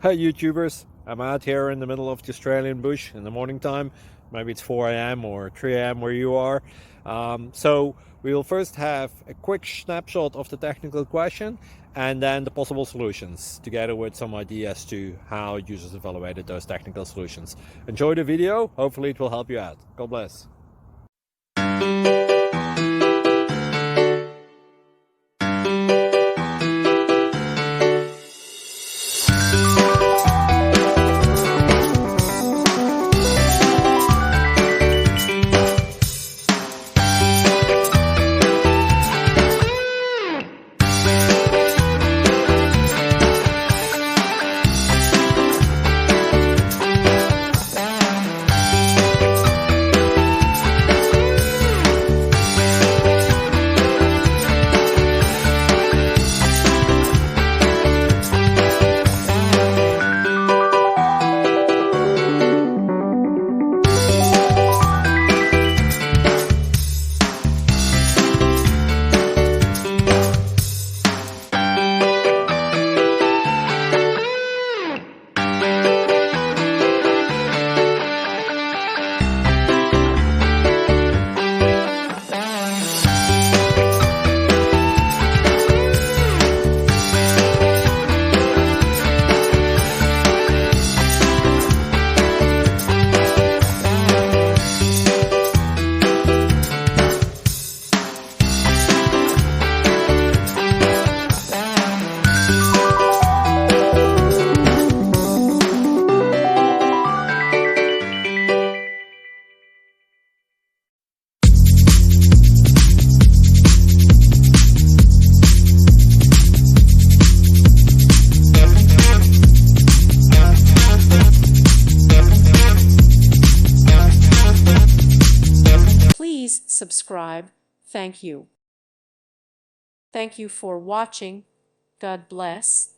Hey YouTubers, I'm out here in the middle of the Australian bush in the morning time. Maybe it's 4 a.m. or 3 a.m. where you are. So we'll first have a quick snapshot of the technical question and then the possible solutions, together with some ideas to how users evaluated those technical solutions. Enjoy the video, hopefully it will help you out. God bless. Please subscribe. Thank you. Thank you for watching. God bless.